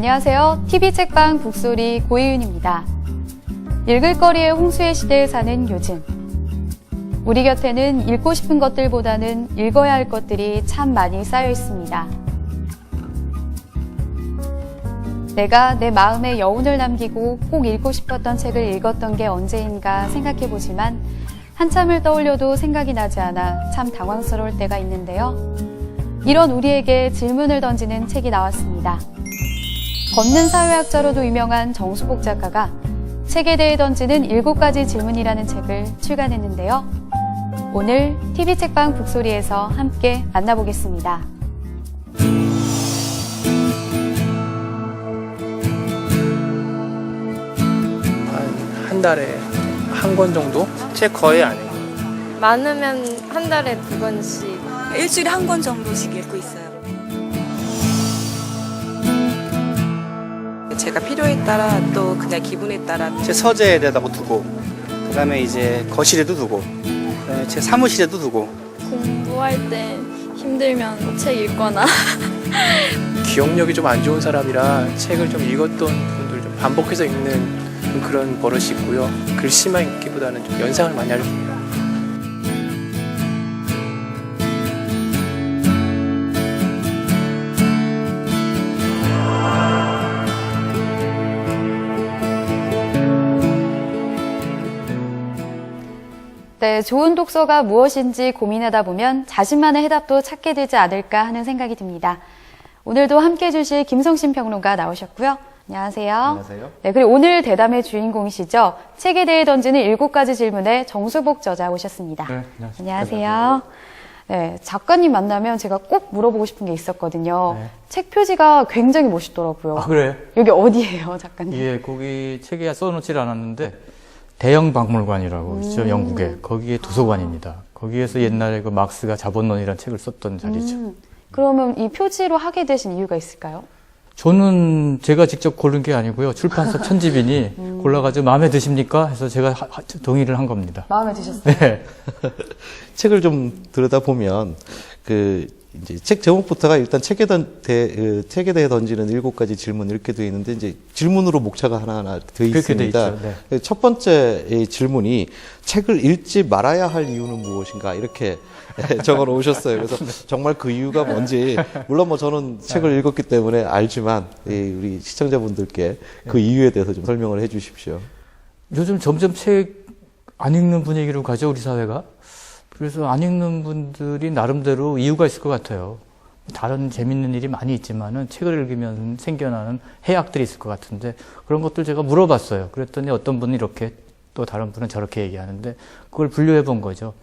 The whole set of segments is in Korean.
안녕하세요. TV책방 북소리 고희윤입니다. 읽을거리의 홍수의 시대에 사는 요즘. 우리 곁에는 읽고 싶은 것들보다는 읽어야 할 것들이 참 많이 쌓여 있습니다. 내가 내 마음에 여운을 남기고 꼭 읽고 싶었던 책을 읽었던 게 언제인가 생각해보지만 한참을 떠올려도 생각이 나지 않아 참 당황스러울 때가 있는데요. 이런 우리에게 질문을 던지는 책이 나왔습니다. 걷는 사회학자로도 유명한 정수복 작가가 책에 대해 던지는 7가지 질문이라는 책을 출간했는데요. 오늘 TV책방 북소리에서 함께 만나보겠습니다. 한 달에 한 권 정도? 책 거의 안 해요. 많으면 한 달에 2권씩. 일주일에 한 권 정도씩 읽고 있어요. 제가 필요에 따라 또 그냥 기분에 따라 제 서재에다가 두고, 그 다음에 이제 거실에도 두고, 그다음에 제 사무실에도 두고. 공부할 때 힘들면 책 읽거나. 기억력이 좀 안 좋은 사람이라 책을 좀 읽었던 부분들을 좀 반복해서 읽는 그런 버릇이 있고요. 글씨만 읽기보다는 좀 연상을 많이 하려고 합니다. 네, 좋은 독서가 무엇인지 고민하다 보면 자신만의 해답도 찾게 되지 않을까 하는 생각이 듭니다. 오늘도 함께 해주실 김성신 평론가 나오셨고요. 안녕하세요. 안녕하세요. 네, 그리고 오늘 대담의 주인공이시죠. 책에 대해 던지는 7가지 질문에 정수복 저자 오셨습니다. 네, 안녕하세요. 네, 작가님 만나면 제가 꼭 물어보고 싶은 게 있었거든요. 네. 책 표지가 굉장히 멋있더라고요. 아, 그래요? 여기 어디예요, 작가님? 예, 거기 책에 써놓질 않았는데, 대형 박물관이라고 있죠, 영국에. 거기에 도서관입니다. 거기에서 옛날에 그 막스가 자본론이라는 책을 썼던 자리죠. 그러면 이 표지로 하게 되신 이유가 있을까요? 저는 제가 직접 고른 게 아니고요. 출판사 편집인이 골라가지고 마음에 드십니까? 해서 제가 동의를 한 겁니다. 마음에 드셨어요? 네. 책을 좀 들여다보면 이제 책 제목부터가 일단 책에 대해 던지는 7가지 질문 이렇게 되어 있는데 이제 질문으로 목차가 하나하나 되어 있습니다. 네. 첫 번째 질문이 책을 읽지 말아야 할 이유는 무엇인가 이렇게 적어 놓으셨어요. 그래서 정말 그 이유가 뭔지 물론 뭐 저는 책을 읽었기 때문에 알지만 우리 시청자분들께 그 이유에 대해서 좀 설명을 해 주십시오. 요즘 점점 책 안 읽는 분위기로 가죠, 우리 사회가. 그래서 안 읽는 분들이 나름대로 이유가 있을 것 같아요. 다른 재밌는 일이 많이 있지만은 책을 읽으면 생겨나는 해악들이 있을 것 같은데 그런 것들 제가 물어봤어요. 그랬더니 어떤 분은 이렇게 또 다른 분은 저렇게 얘기하는데 그걸 분류해 본 거죠.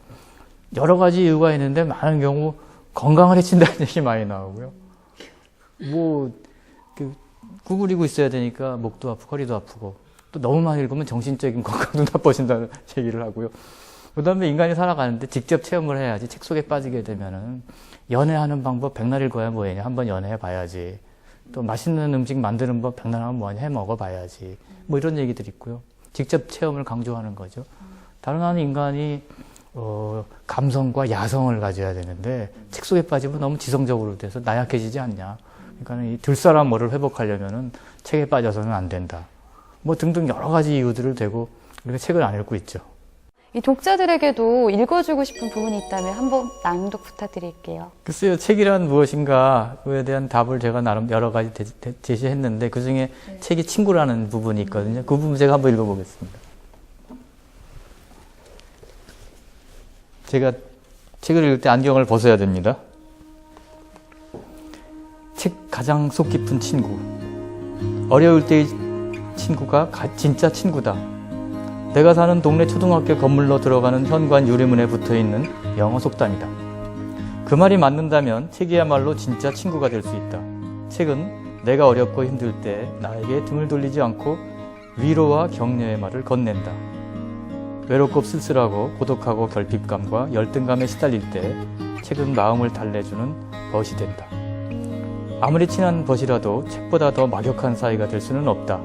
여러 가지 이유가 있는데 많은 경우 건강을 해친다는 얘기 많이 나오고요. 구부리고 있어야 되니까 목도 아프고 허리도 아프고 또 너무 많이 읽으면 정신적인 건강도 나빠진다는 얘기를 하고요. 그 다음에 인간이 살아가는데 직접 체험을 해야지 책 속에 빠지게 되면은 연애하는 방법 백날 읽어야 뭐해냐. 한번 연애해 봐야지. 또 맛있는 음식 만드는 법 백날 하면 뭐하냐. 해 먹어 봐야지. 뭐 이런 얘기들이 있고요. 직접 체험을 강조하는 거죠. 다른 한 인간이 감성과 야성을 가져야 되는데 책 속에 빠지면 너무 지성적으로 돼서 나약해지지 않냐. 그러니까 이 들사람 뭐를 회복하려면은 책에 빠져서는 안 된다. 뭐 등등 여러 가지 이유들을 대고 이렇게 책을 안 읽고 있죠. 이 독자들에게도 읽어주고 싶은 부분이 있다면 한번 낭독 부탁드릴게요. 글쎄요, 책이란 무엇인가 그에 대한 답을 제가 나름 여러 가지 제시했는데 그 중에 책이 친구라는 부분이 있거든요. 그 부분 제가 한번 읽어보겠습니다. 제가 책을 읽을 때 안경을 벗어야 됩니다. 책 가장 속 깊은 친구. 어려울 때의 친구가 진짜 친구다. 내가 사는 동네 초등학교 건물로 들어가는 현관 유리문에 붙어있는 영어 속담이다. 그 말이 맞는다면 책이야말로 진짜 친구가 될 수 있다. 책은 내가 어렵고 힘들 때 나에게 등을 돌리지 않고 위로와 격려의 말을 건넨다. 외롭고 쓸쓸하고 고독하고 결핍감과 열등감에 시달릴 때 책은 마음을 달래주는 벗이 된다. 아무리 친한 벗이라도 책보다 더 막역한 사이가 될 수는 없다.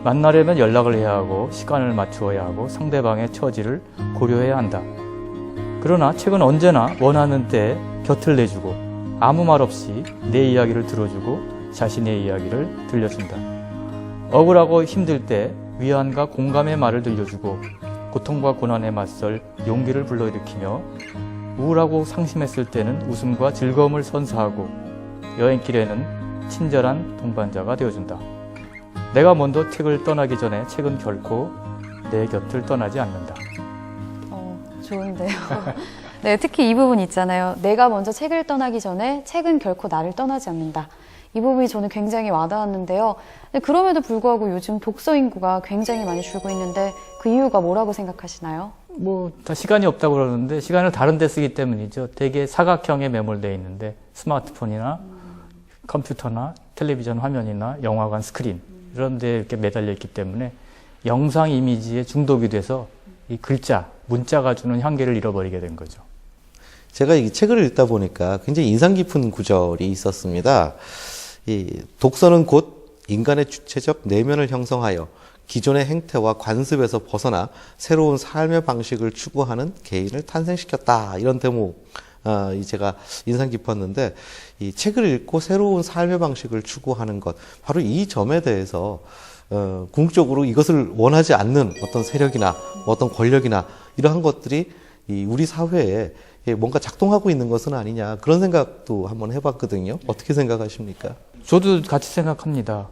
만나려면 연락을 해야 하고 시간을 맞추어야 하고 상대방의 처지를 고려해야 한다. 그러나 책은 언제나 원하는 때에 곁을 내주고 아무 말 없이 내 이야기를 들어주고 자신의 이야기를 들려준다. 억울하고 힘들 때 위안과 공감의 말을 들려주고 고통과 고난에 맞설 용기를 불러일으키며 우울하고 상심했을 때는 웃음과 즐거움을 선사하고 여행길에는 친절한 동반자가 되어준다. 내가 먼저 책을 떠나기 전에 책은 결코 내 곁을 떠나지 않는다. 좋은데요. 네, 특히 이 부분 있잖아요. 내가 먼저 책을 떠나기 전에 책은 결코 나를 떠나지 않는다. 이 부분이 저는 굉장히 와닿았는데요. 근데 그럼에도 불구하고 요즘 독서 인구가 굉장히 많이 줄고 있는데 그 이유가 뭐라고 생각하시나요? 다 시간이 없다고 그러는데 시간을 다른 데 쓰기 때문이죠. 되게 사각형에 매몰되어 있는데 스마트폰이나 컴퓨터나 텔레비전 화면이나 영화관 스크린 이런 데 이렇게 매달려 있기 때문에 영상 이미지에 중독이 돼서 이 글자, 문자가 주는 향기를 잃어버리게 된 거죠. 제가 이 책을 읽다 보니까 굉장히 인상 깊은 구절이 있었습니다. 이 독서는 곧 인간의 주체적 내면을 형성하여 기존의 행태와 관습에서 벗어나 새로운 삶의 방식을 추구하는 개인을 탄생시켰다. 이런 대목, 제가 인상 깊었는데, 이 책을 읽고 새로운 삶의 방식을 추구하는 것, 바로 이 점에 대해서 궁극적으로 이것을 원하지 않는 어떤 세력이나 어떤 권력이나 이러한 것들이 이 우리 사회에 뭔가 작동하고 있는 것은 아니냐, 그런 생각도 한번 해봤거든요. 어떻게 생각하십니까? 저도 같이 생각합니다.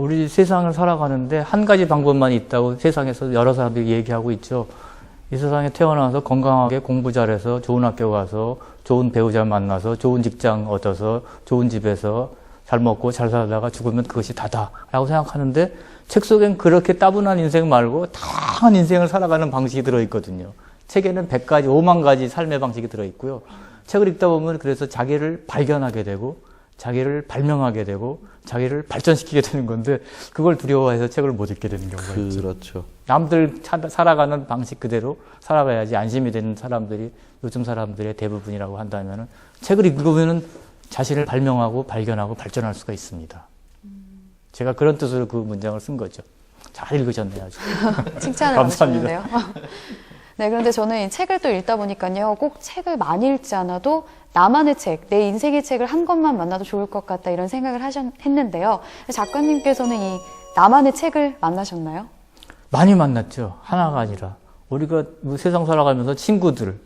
우리 세상을 살아가는데 한 가지 방법만 있다고 세상에서 여러 사람들이 얘기하고 있죠. 이 세상에 태어나서 건강하게 공부 잘해서 좋은 학교 가서 좋은 배우자 만나서 좋은 직장 얻어서 좋은 집에서 잘 먹고 잘 살다가 죽으면 그것이 다다라고 생각하는데 책 속엔 그렇게 따분한 인생 말고 다양한 인생을 살아가는 방식이 들어있거든요. 책에는 100가지, 5만 가지 삶의 방식이 들어있고요. 책을 읽다 보면 그래서 자기를 발견하게 되고 자기를 발명하게 되고 자기를 발전시키게 되는 건데 그걸 두려워해서 책을 못 읽게 되는 경우가 있죠. 그렇죠. 남들 살아가는 방식 그대로 살아가야지 안심이 되는 사람들이 요즘 사람들의 대부분이라고 한다면 책을 읽으면 자신을 발명하고 발견하고 발전할 수가 있습니다. 제가 그런 뜻으로 그 문장을 쓴 거죠. 잘 읽으셨네요. 아주. 칭찬을 감사합니다. 받으셨는데요. 네, 그런데 저는 이 책을 또 읽다 보니까요. 꼭 책을 많이 읽지 않아도 나만의 책, 내 인생의 책을 한 권만 만나도 좋을 것 같다 이런 생각을 했는데요. 작가님께서는 이 나만의 책을 만나셨나요? 많이 만났죠. 하나가 아니라. 우리가 세상 살아가면서 친구들,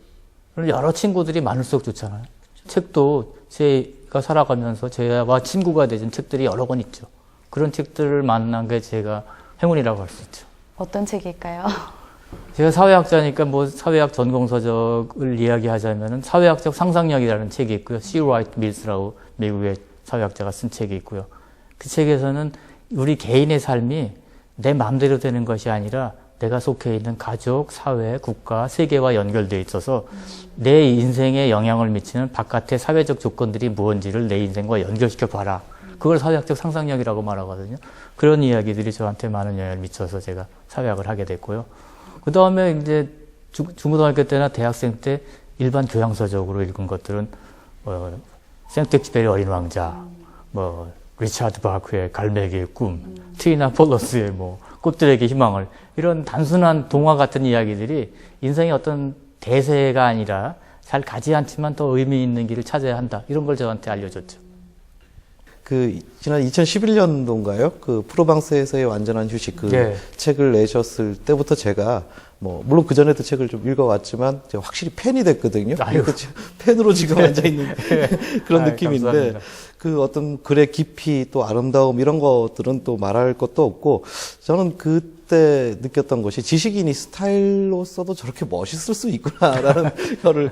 여러 친구들이 많을수록 좋잖아요. 책도 제가 살아가면서 저와 친구가 되준 책들이 여러 권 있죠. 그런 책들을 만난 게 제가 행운이라고 할 수 있죠. 어떤 책일까요? 제가 사회학자니까 사회학 전공서적을 이야기하자면은 사회학적 상상력이라는 책이 있고요. C. Wright Mills라고 미국의 사회학자가 쓴 책이 있고요. 그 책에서는 우리 개인의 삶이 내 마음대로 되는 것이 아니라 내가 속해 있는 가족, 사회, 국가, 세계와 연결되어 있어서 내 인생에 영향을 미치는 바깥의 사회적 조건들이 무엇인지를 내 인생과 연결시켜 봐라. 그걸 사회학적 상상력이라고 말하거든요. 그런 이야기들이 저한테 많은 영향을 미쳐서 제가 사회학을 하게 됐고요. 그 다음에 이제 중고등학교 때나 대학생 때 일반 교양서적으로 읽은 것들은 생텍쥐페리의 어린 왕자, 리차드 바크의 갈매기의 꿈, 트리나 폴러스의 꽃들에게 희망을, 이런 단순한 동화 같은 이야기들이 인생의 어떤 대세가 아니라 잘 가지 않지만 더 의미 있는 길을 찾아야 한다. 이런 걸 저한테 알려줬죠. 지난 2011년도인가요? 프로방스에서의 완전한 휴식 네. 책을 내셨을 때부터 제가 물론 그전에도 책을 좀 읽어왔지만 제가 확실히 팬이 됐거든요. 팬으로 지금 앉아있는 그런 느낌인데 감사합니다. 어떤 글의 깊이 또 아름다움 이런 것들은 또 말할 것도 없고 저는 그때 느꼈던 것이 지식인이 스타일로서도 저렇게 멋있을 수 있구나라는 거를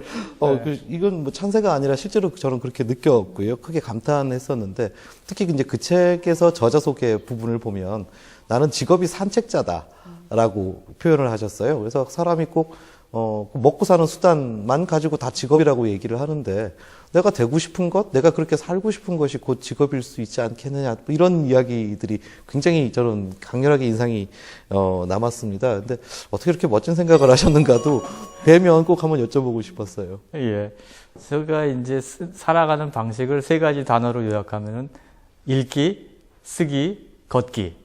이건 찬세가 아니라 실제로 저는 그렇게 느꼈고요. 크게 감탄했었는데 특히 이제 그 책에서 저자 소개 부분을 보면 나는 직업이 산책자다라고 표현을 하셨어요. 그래서 사람이 꼭 먹고 사는 수단만 가지고 다 직업이라고 얘기를 하는데 내가 되고 싶은 것, 내가 그렇게 살고 싶은 것이 곧 직업일 수 있지 않겠느냐, 이런 이야기들이 굉장히 저는 강렬하게 인상이 남았습니다. 근데 어떻게 이렇게 멋진 생각을 하셨는가도 뵈면 꼭 한번 여쭤보고 싶었어요. 예. 제가 이제 살아가는 방식을 3가지 단어로 요약하면은 읽기, 쓰기, 걷기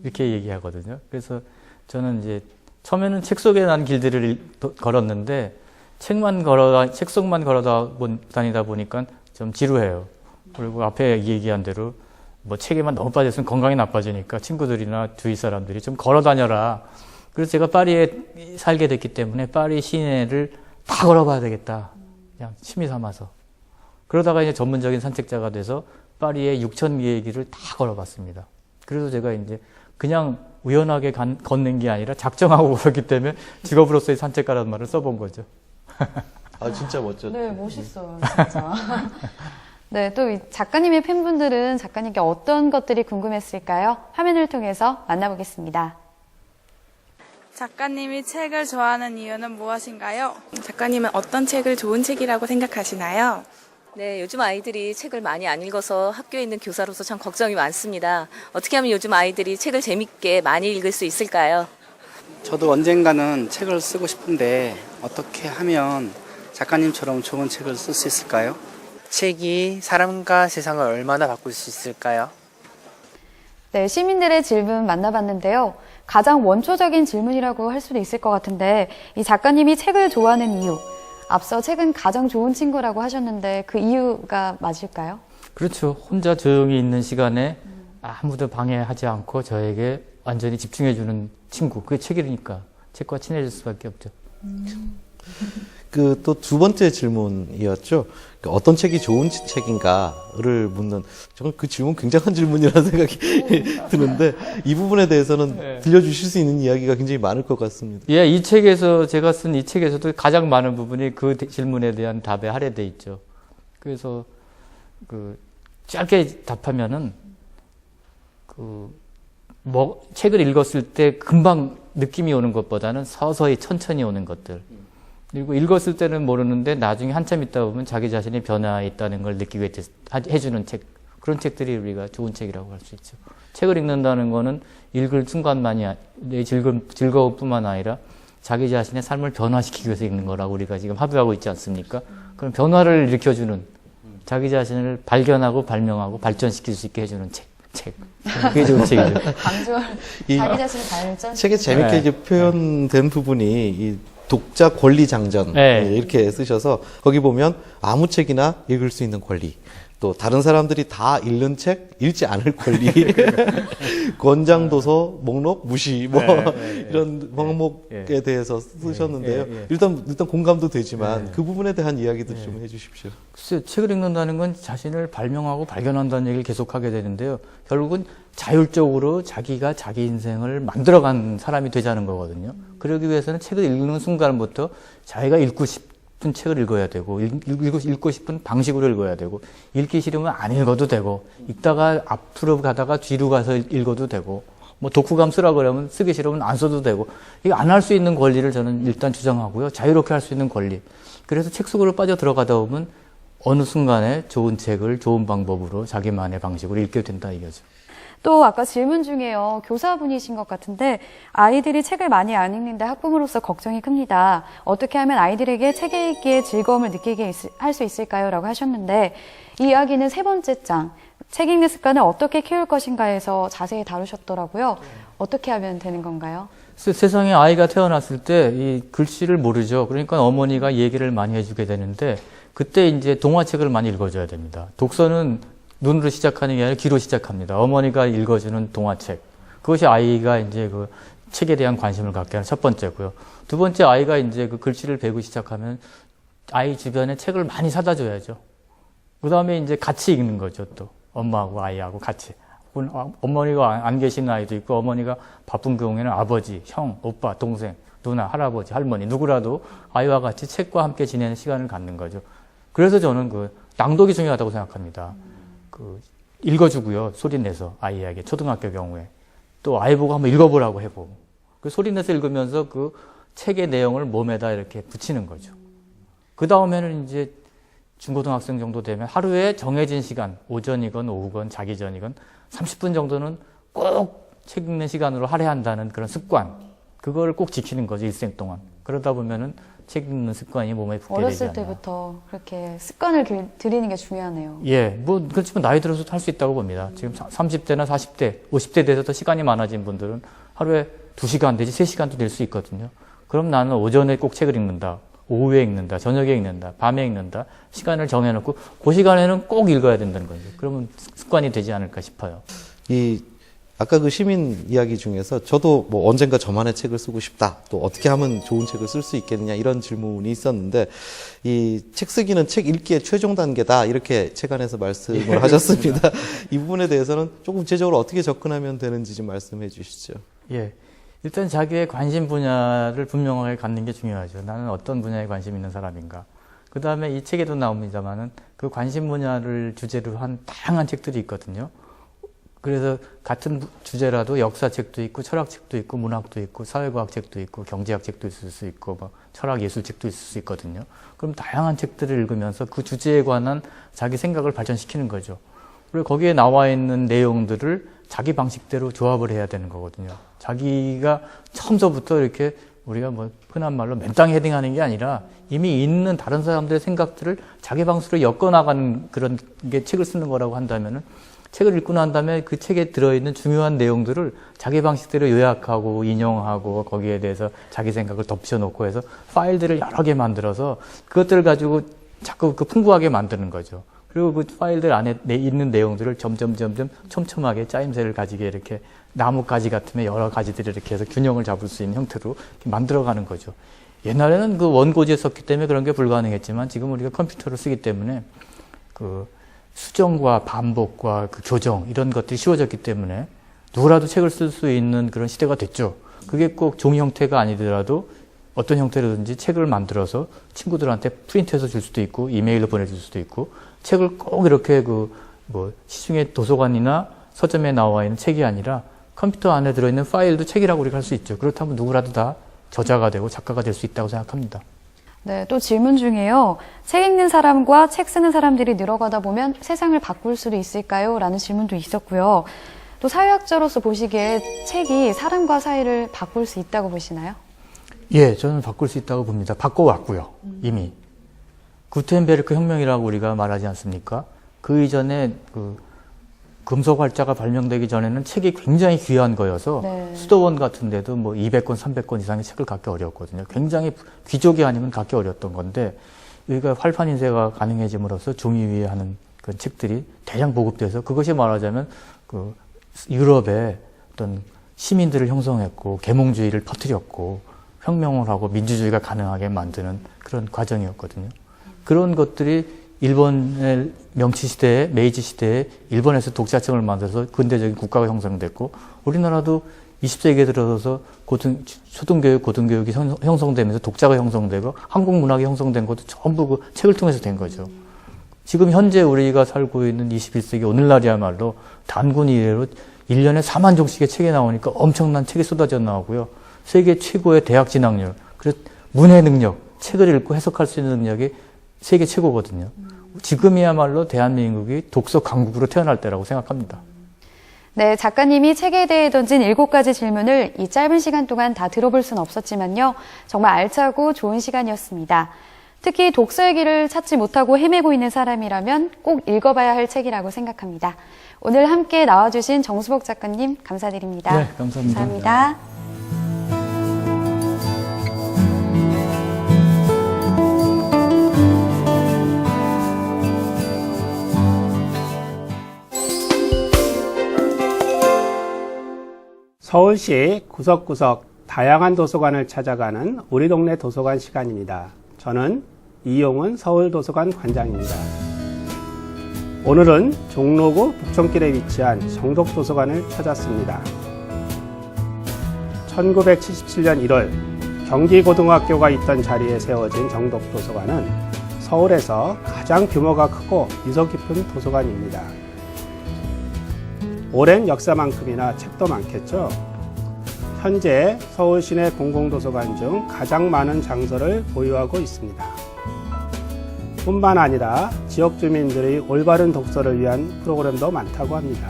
이렇게 얘기하거든요. 그래서 저는 이제 처음에는 책 속에 난 길들을 걸었는데 책 속만 걸어다 다니다 보니까 좀 지루해요. 그리고 앞에 얘기한 대로 뭐 책에만 너무 빠졌으면 건강이 나빠지니까 친구들이나 주위 사람들이 좀 걸어 다녀라. 그래서 제가 파리에 살게 됐기 때문에 파리 시내를 다 걸어봐야 되겠다. 그냥 취미 삼아서. 그러다가 이제 전문적인 산책자가 돼서 파리의 6,000개의 길을 다 걸어봤습니다. 그래서 제가 이제 그냥 우연하게 걷는 게 아니라 작정하고 걸었기 때문에 직업으로서의 산책가라는 말을 써본 거죠. 아 진짜 멋졌죠. 네, 멋있어요, 진짜. 네, 또 이 작가님의 팬분들은 작가님께 어떤 것들이 궁금했을까요? 화면을 통해서 만나보겠습니다. 작가님이 책을 좋아하는 이유는 무엇인가요? 작가님은 어떤 책을 좋은 책이라고 생각하시나요? 네, 요즘 아이들이 책을 많이 안 읽어서 학교에 있는 교사로서 참 걱정이 많습니다. 어떻게 하면 요즘 아이들이 책을 재밌게 많이 읽을 수 있을까요? 저도 언젠가는 책을 쓰고 싶은데 어떻게 하면 작가님처럼 좋은 책을 쓸 수 있을까요? 책이 사람과 세상을 얼마나 바꿀 수 있을까요? 네, 시민들의 질문 만나봤는데요. 가장 원초적인 질문이라고 할 수도 있을 것 같은데 이 작가님이 책을 좋아하는 이유, 앞서 책은 가장 좋은 친구라고 하셨는데 그 이유가 맞을까요? 그렇죠. 혼자 조용히 있는 시간에 아무도 방해하지 않고 저에게 완전히 집중해주는 친구. 그게 책이니까 책과 친해질 수밖에 없죠. 그 또 두 번째 질문이었죠. 그 어떤 책이 좋은 책인가를 묻는 저는 그 질문 굉장한 질문이라는 생각이 드는데 이 부분에 대해서는 들려주실 수 있는 이야기가 굉장히 많을 것 같습니다. 예, 이 책에서 제가 쓴 이 책에서도 가장 많은 부분이 그 질문에 대한 답에 할애돼 있죠. 그래서 그 짧게 답하면은 책을 읽었을 때 금방 느낌이 오는 것보다는 서서히 천천히 오는 것들. 그리고 읽었을 때는 모르는데 나중에 한참 있다 보면 자기 자신이 변화해 있다는 걸 느끼게 해주는 책. 그런 책들이 우리가 좋은 책이라고 할 수 있죠. 책을 읽는다는 거는 읽을 순간만이 내 즐거울 뿐만 아니라 자기 자신의 삶을 변화시키기 위해서 읽는 거라고 우리가 지금 합의하고 있지 않습니까? 그럼 변화를 일으켜주는 자기 자신을 발견하고 발명하고 발전시킬 수 있게 해주는 책. 그게 좋은 책이죠. 강조를 자기 자신을 발전. 책에 재밌게 이제 표현된 부분이 이 독자 권리 장전 이렇게 쓰셔서 거기 보면 아무 책이나 읽을 수 있는 권리, 또 다른 사람들이 다 읽는 책 읽지 않을 권리, 권장 도서 목록 무시 뭐 이런 항목에 대해서 쓰셨는데요. 일단 공감도 되지만 그 부분에 대한 이야기도 좀 해주십시오. 글쎄, 책을 읽는다는 건 자신을 발명하고 발견한다는 얘기를 계속하게 되는데요. 결국은 자율적으로 자기가 자기 인생을 만들어간 사람이 되자는 거거든요. 그러기 위해서는 책을 읽는 순간부터 자기가 읽고 싶은 책을 읽어야 되고 읽고 싶은 방식으로 읽어야 되고 읽기 싫으면 안 읽어도 되고 읽다가 앞으로 가다가 뒤로 가서 읽어도 되고 뭐 독후감 쓰라 그러면 쓰기 싫으면 안 써도 되고 이거 안 할 수 있는 권리를 저는 일단 주장하고요. 자유롭게 할 수 있는 권리. 그래서 책 속으로 빠져 들어가다 보면 어느 순간에 좋은 책을 좋은 방법으로 자기만의 방식으로 읽게 된다 이거죠. 또 아까 질문 중에요. 교사분이신 것 같은데 아이들이 책을 많이 안 읽는데 학부모로서 걱정이 큽니다. 어떻게 하면 아이들에게 책 읽기에 즐거움을 느끼게 할 수 있을까요? 라고 하셨는데 이 이야기는 세 번째 장 책 읽는 습관을 어떻게 키울 것인가에서 자세히 다루셨더라고요. 어떻게 하면 되는 건가요? 세상에 아이가 태어났을 때 이 글씨를 모르죠. 그러니까 어머니가 얘기를 많이 해주게 되는데 그때 이제 동화책을 많이 읽어줘야 됩니다. 독서는 눈으로 시작하는 게 아니라 귀로 시작합니다. 어머니가 읽어주는 동화책. 그것이 아이가 이제 그 책에 대한 관심을 갖게 하는 첫 번째고요. 두 번째 아이가 이제 그 글씨를 배우기 시작하면 아이 주변에 책을 많이 사다 줘야죠. 그 다음에 이제 같이 읽는 거죠. 또 엄마하고 아이하고 같이. 어머니가 안 계시는 아이도 있고 어머니가 바쁜 경우에는 아버지, 형, 오빠, 동생, 누나, 할아버지, 할머니 누구라도 아이와 같이 책과 함께 지내는 시간을 갖는 거죠. 그래서 저는 그 낭독이 중요하다고 생각합니다. 읽어주고요. 소리 내서 아이에게 초등학교 경우에 또 아이 보고 한번 읽어보라고 해보고 그 소리 내서 읽으면서 그 책의 내용을 몸에다 이렇게 붙이는 거죠. 그 다음에는 이제 중고등학생 정도 되면 하루에 정해진 시간 오전이건 오후건 자기 전이건 30분 정도는 꼭 책 읽는 시간으로 할애한다는 그런 습관 그거를 꼭 지키는 거죠. 일생 동안. 그러다 보면은 책 읽는 습관이 몸에 붙게 되지 않나. 어렸을 때부터 그렇게 습관을 들이는 게 중요하네요. 예, 뭐 그렇지만 나이 들어서도 할 수 있다고 봅니다. 지금 30대나 40대, 50대 돼서 더 시간이 많아진 분들은 하루에 2시간 내지 3시간도 낼 수 있거든요. 그럼 나는 오전에 꼭 책을 읽는다. 오후에 읽는다, 저녁에 읽는다, 밤에 읽는다, 시간을 정해놓고 그 시간에는 꼭 읽어야 된다는 거죠. 그러면 습관이 되지 않을까 싶어요. 아까 그 시민 이야기 중에서 저도 뭐 언젠가 저만의 책을 쓰고 싶다. 또 어떻게 하면 좋은 책을 쓸 수 있겠느냐 이런 질문이 있었는데 이 책 쓰기는 책 읽기의 최종 단계다. 이렇게 책 안에서 말씀을 하셨습니다. 이 부분에 대해서는 조금 구체적으로 어떻게 접근하면 되는지 좀 말씀해 주시죠. 예. 일단 자기의 관심 분야를 분명하게 갖는 게 중요하죠. 나는 어떤 분야에 관심 있는 사람인가. 그 다음에 이 책에도 나옵니다만은 그 관심 분야를 주제로 한 다양한 책들이 있거든요. 그래서 같은 주제라도 역사책도 있고 철학책도 있고 문학도 있고 사회과학책도 있고 경제학책도 있을 수 있고 뭐 철학예술책도 있을 수 있거든요. 그럼 다양한 책들을 읽으면서 그 주제에 관한 자기 생각을 발전시키는 거죠. 그리고 거기에 나와 있는 내용들을 자기 방식대로 조합을 해야 되는 거거든요. 자기가 처음서부터 이렇게 우리가 뭐 흔한 말로 맨땅 헤딩하는 게 아니라 이미 있는 다른 사람들의 생각들을 자기 방식으로 엮어나가는 그런 게 책을 쓰는 거라고 한다면은 책을 읽고 난 다음에 그 책에 들어있는 중요한 내용들을 자기 방식대로 요약하고 인용하고 거기에 대해서 자기 생각을 덧붙여놓고 해서 파일들을 여러 개 만들어서 그것들을 가지고 자꾸 그 풍부하게 만드는 거죠. 그리고 그 파일들 안에 있는 내용들을 점점 촘촘하게 짜임새를 가지게 이렇게 나뭇가지 같으면 여러 가지들을 이렇게 해서 균형을 잡을 수 있는 형태로 이렇게 만들어가는 거죠. 옛날에는 그 원고지에 썼기 때문에 그런 게 불가능했지만 지금 우리가 컴퓨터를 쓰기 때문에 그 수정과 반복과 그 교정 이런 것들이 쉬워졌기 때문에 누구라도 책을 쓸 수 있는 그런 시대가 됐죠. 그게 꼭 종이 형태가 아니더라도 어떤 형태로든지 책을 만들어서 친구들한테 프린트해서 줄 수도 있고 이메일로 보내줄 수도 있고 책을 꼭 이렇게 뭐 시중에 도서관이나 서점에 나와 있는 책이 아니라 컴퓨터 안에 들어있는 파일도 책이라고 우리가 할 수 있죠. 그렇다면 누구라도 다 저자가 되고 작가가 될 수 있다고 생각합니다. 네, 또 질문 중에요. 책 읽는 사람과 책 쓰는 사람들이 늘어가다 보면 세상을 바꿀 수도 있을까요? 라는 질문도 있었고요. 또 사회학자로서 보시기에 책이 사람과 사회를 바꿀 수 있다고 보시나요? 예, 저는 바꿀 수 있다고 봅니다. 바꿔왔고요, 이미. 구텐베르크 혁명이라고 우리가 말하지 않습니까? 그 이전에 금속 활자가 발명되기 전에는 책이 굉장히 귀한 거여서 네. 수도원 같은 데도 뭐 200권, 300권 이상의 책을 갖기 어려웠거든요. 굉장히 귀족이 아니면 갖기 어려웠던 건데 우리가 활판 인쇄가 가능해짐으로써 종이 위에 하는 그 책들이 대량 보급돼서 그것이 말하자면 그 유럽의 어떤 시민들을 형성했고 계몽주의를 퍼뜨렸고 혁명을 하고 민주주의가 가능하게 만드는 그런 과정이었거든요. 그런 것들이 일본의 명치시대에, 메이지시대에 일본에서 독자층을 만들어서 근대적인 국가가 형성됐고 우리나라도 20세기에 들어서서 초등교육, 고등교육이 형성되면서 독자가 형성되고 한국 문학이 형성된 것도 전부 그 책을 통해서 된 거죠. 지금 현재 우리가 살고 있는 21세기 오늘날이야말로 단군 이래로 1년에 4만 종씩의 책이 나오니까 엄청난 책이 쏟아져 나오고요. 세계 최고의 대학 진학률, 그리고 문해 능력, 책을 읽고 해석할 수 있는 능력이 세계 최고거든요. 지금이야말로 대한민국이 독서 강국으로 태어날 때라고 생각합니다. 네, 작가님이 책에 대해 던진 7가지 질문을 이 짧은 시간 동안 다 들어볼 수는 없었지만요. 정말 알차고 좋은 시간이었습니다. 특히 독서의 길을 찾지 못하고 헤매고 있는 사람이라면 꼭 읽어봐야 할 책이라고 생각합니다. 오늘 함께 나와주신 정수복 작가님 감사드립니다. 네, 감사합니다. 감사합니다. 서울시 구석구석 다양한 도서관을 찾아가는 우리 동네 도서관 시간입니다. 저는 이용훈 서울도서관 관장입니다. 오늘은 종로구 북촌길에 위치한 정독도서관을 찾았습니다. 1977년 1월 경기고등학교가 있던 자리에 세워진 정독도서관은 서울에서 가장 규모가 크고 유서 깊은 도서관입니다. 오랜 역사만큼이나 책도 많겠죠. 현재 서울 시내 공공도서관 중 가장 많은 장소를 보유하고 있습니다. 뿐만 아니라 지역 주민들의 올바른 독서를 위한 프로그램도 많다고 합니다.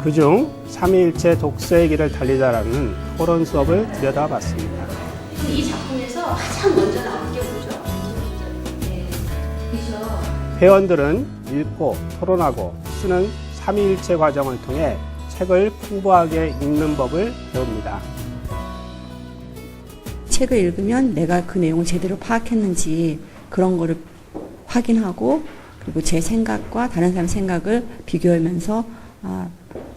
그중 삼위일체 독서의 길을 달리자라는 토론 수업을 들여다봤습니다. 이 작품에서 가장 먼저 나온 게 뭐죠? 네, 그죠. 회원들은 읽고 토론하고 쓰는 삼위일체 과정을 통해 책을 풍부하게 읽는 법을 배웁니다. 책을 읽으면 내가 그 내용을 제대로 파악했는지 그런 거를 확인하고 그리고 제 생각과 다른 사람 생각을 비교하면서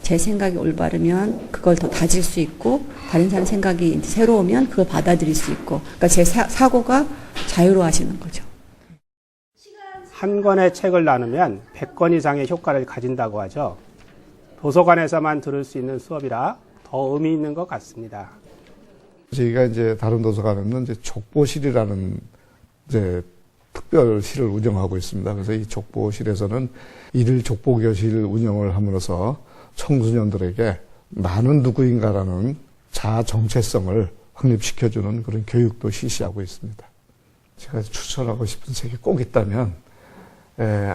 제 생각이 올바르면 그걸 더 다질 수 있고 다른 사람 생각이 이제 새로우면 그걸 받아들일 수 있고 그러니까 제 사고가 자유로워지는 거죠. 한 권의 책을 나누면 100권 이상의 효과를 가진다고 하죠. 도서관에서만 들을 수 있는 수업이라 더 의미 있는 것 같습니다. 저희가 이제 다른 도서관에는 이제 족보실이라는 이제 특별실을 운영하고 있습니다. 그래서 이 족보실에서는 일일 족보교실 운영을 함으로써 청소년들에게 나는 누구인가라는 자아 정체성을 확립시켜주는 그런 교육도 실시하고 있습니다. 제가 추천하고 싶은 책이 꼭 있다면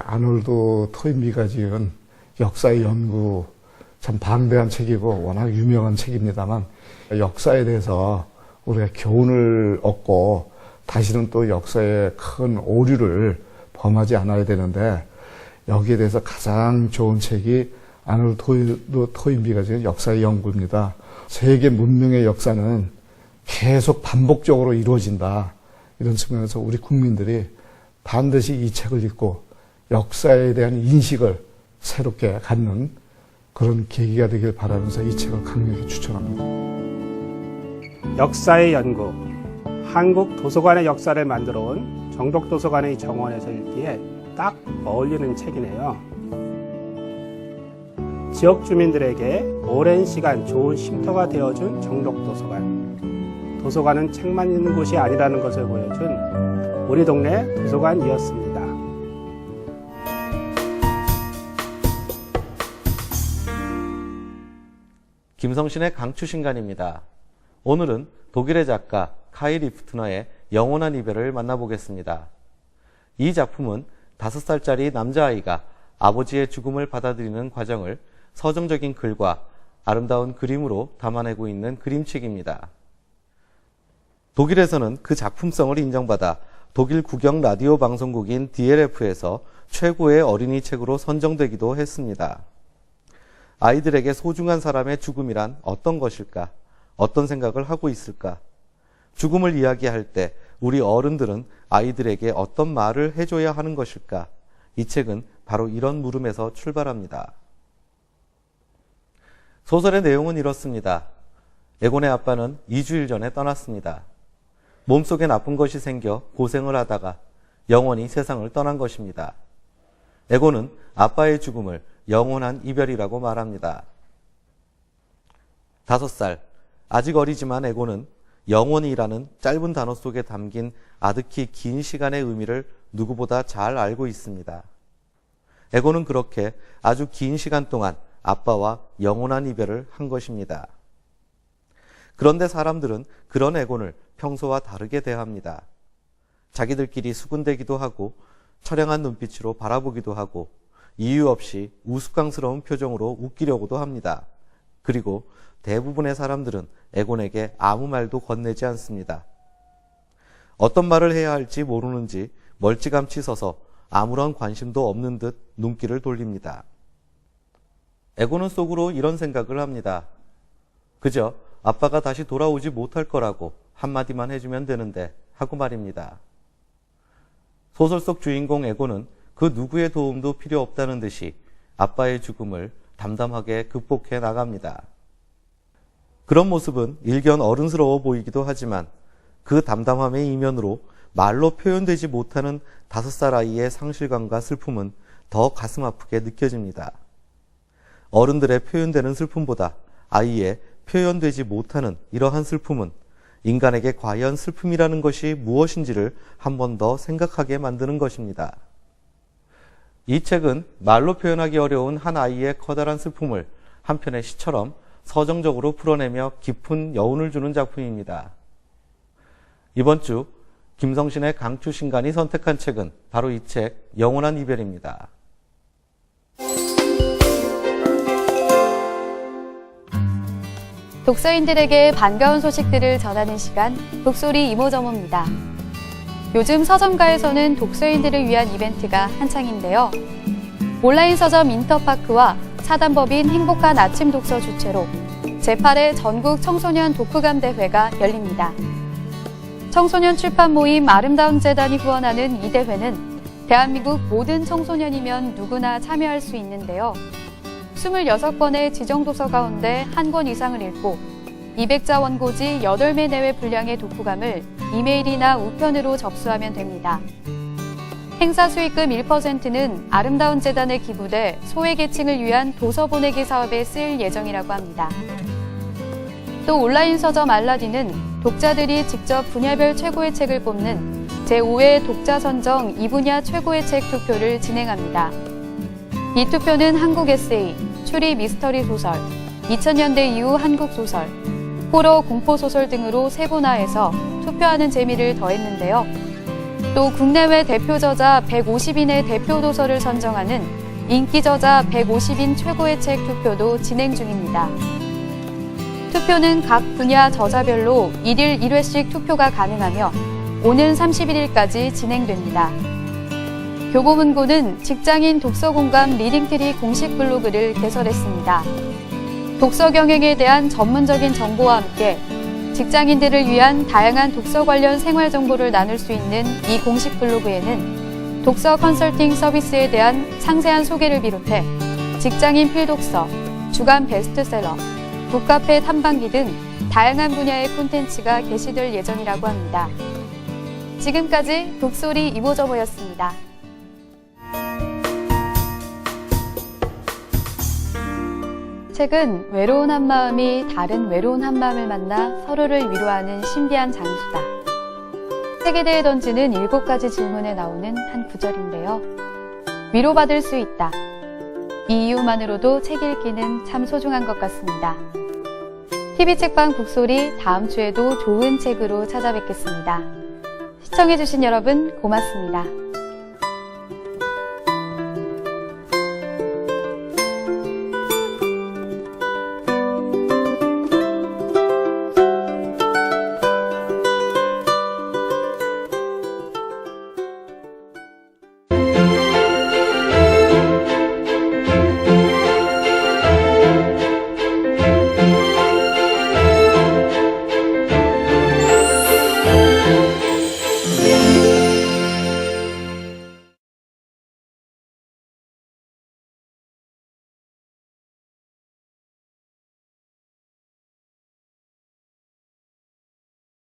아놀드 토인비가 지은 역사의 연구, 참 방대한 책이고 워낙 유명한 책입니다만 역사에 대해서 우리가 교훈을 얻고 다시는 또 역사에 큰 오류를 범하지 않아야 되는데 여기에 대해서 가장 좋은 책이 아놀드 토인비가 지은 역사의 연구입니다. 세계 문명의 역사는 계속 반복적으로 이루어진다. 이런 측면에서 우리 국민들이 반드시 이 책을 읽고 역사에 대한 인식을 새롭게 갖는 그런 계기가 되길 바라면서 이 책을 강력히 추천합니다. 역사의 연구, 한국 도서관의 역사를 만들어 온 정독도서관의 정원에서 읽기에 딱 어울리는 책이네요. 지역 주민들에게 오랜 시간 좋은 쉼터가 되어준 정독도서관. 도서관은 책만 있는 곳이 아니라는 것을 보여준 우리 동네 도서관이었습니다. 김성신의 강추신간입니다. 오늘은 독일의 작가 카이 리프트너의 영원한 이별을 만나보겠습니다. 이 작품은 5살짜리 남자아이가 아버지의 죽음을 받아들이는 과정을 서정적인 글과 아름다운 그림으로 담아내고 있는 그림책입니다. 독일에서는 그 작품성을 인정받아 독일 국영 라디오 방송국인 DLF에서 최고의 어린이 책으로 선정되기도 했습니다. 아이들에게 소중한 사람의 죽음이란 어떤 것일까? 어떤 생각을 하고 있을까? 죽음을 이야기할 때 우리 어른들은 아이들에게 어떤 말을 해줘야 하는 것일까? 이 책은 바로 이런 물음에서 출발합니다. 소설의 내용은 이렇습니다. 에곤의 아빠는 2주일 전에 떠났습니다. 몸속에 나쁜 것이 생겨 고생을 하다가 영원히 세상을 떠난 것입니다. 에곤은 아빠의 죽음을 영원한 이별이라고 말합니다. 5살, 아직 어리지만 에곤은 영원이라는 짧은 단어 속에 담긴 아득히 긴 시간의 의미를 누구보다 잘 알고 있습니다. 에곤은 그렇게 아주 긴 시간 동안 아빠와 영원한 이별을 한 것입니다. 그런데 사람들은 그런 에곤을 평소와 다르게 대합니다. 자기들끼리 수군대기도 하고 처량한 눈빛으로 바라보기도 하고 이유 없이 우스꽝스러운 표정으로 웃기려고도 합니다. 그리고 대부분의 사람들은 에곤에게 아무 말도 건네지 않습니다. 어떤 말을 해야 할지 모르는지 멀찌감치 서서 아무런 관심도 없는 듯 눈길을 돌립니다. 에곤은 속으로 이런 생각을 합니다. 그저 아빠가 다시 돌아오지 못할 거라고 한마디만 해주면 되는데 하고 말입니다. 소설 속 주인공 에곤은 그 누구의 도움도 필요 없다는 듯이 아빠의 죽음을 담담하게 극복해 나갑니다. 그런 모습은 일견 어른스러워 보이기도 하지만 그 담담함의 이면으로 말로 표현되지 못하는 5살 아이의 상실감과 슬픔은 더 가슴 아프게 느껴집니다. 어른들의 표현되는 슬픔보다 아이의 표현되지 못하는 이러한 슬픔은 인간에게 과연 슬픔이라는 것이 무엇인지를 한 번 더 생각하게 만드는 것입니다. 이 책은 말로 표현하기 어려운 한 아이의 커다란 슬픔을 한 편의 시처럼 서정적으로 풀어내며 깊은 여운을 주는 작품입니다. 이번 주 김성신의 강추신간이 선택한 책은 바로 이 책 영원한 이별입니다. 독서인들에게 반가운 소식들을 전하는 시간, 북소리 이모저모입니다. 요즘 서점가에서는 독서인들을 위한 이벤트가 한창인데요. 온라인 서점 인터파크와 사단법인 행복한 아침 독서 주최로 제8회 전국 청소년 독후감 대회가 열립니다. 청소년 출판 모임 아름다운 재단이 후원하는 이 대회는 대한민국 모든 청소년이면 누구나 참여할 수 있는데요. 26권의 지정도서 가운데 한 권 이상을 읽고 200자 원고지 8매 내외 분량의 독후감을 이메일이나 우편으로 접수하면 됩니다. 행사 수익금 1%는 아름다운 재단에 기부돼 소외계층을 위한 도서 보내기 사업에 쓰일 예정이라고 합니다. 또 온라인 서점 알라딘은 독자들이 직접 분야별 최고의 책을 뽑는 제5회 독자 선정 2분야 최고의 책 투표를 진행합니다. 이 투표는 한국 에세이, 추리 미스터리 소설, 2000년대 이후 한국 소설, 호러 공포 소설 등으로 세분화해서 투표하는 재미를 더했는데요. 또 국내외 대표 저자 150인의 대표 도서를 선정하는 인기 저자 150인 최고의 책 투표도 진행 중입니다. 투표는 각 분야 저자별로 1일 1회씩 투표가 가능하며 오는 31일까지 진행됩니다. 교보문고는 직장인 독서공감 리딩트리 공식 블로그를 개설했습니다. 독서 경영에 대한 전문적인 정보와 함께 직장인들을 위한 다양한 독서 관련 생활 정보를 나눌 수 있는 이 공식 블로그에는 독서 컨설팅 서비스에 대한 상세한 소개를 비롯해 직장인 필독서, 주간 베스트셀러, 북카페 탐방기 등 다양한 분야의 콘텐츠가 게시될 예정이라고 합니다. 지금까지 북소리 이모저모였습니다. 책은 외로운 한마음이 다른 외로운 한마음을 만나 서로를 위로하는 신비한 장수다. 책에 대해 던지는 7가지 질문에 나오는 한 구절인데요. 위로받을 수 있다. 이 이유만으로도 책 읽기는 참 소중한 것 같습니다. TV책방 북소리 다음 주에도 좋은 책으로 찾아뵙겠습니다. 시청해주신 여러분 고맙습니다.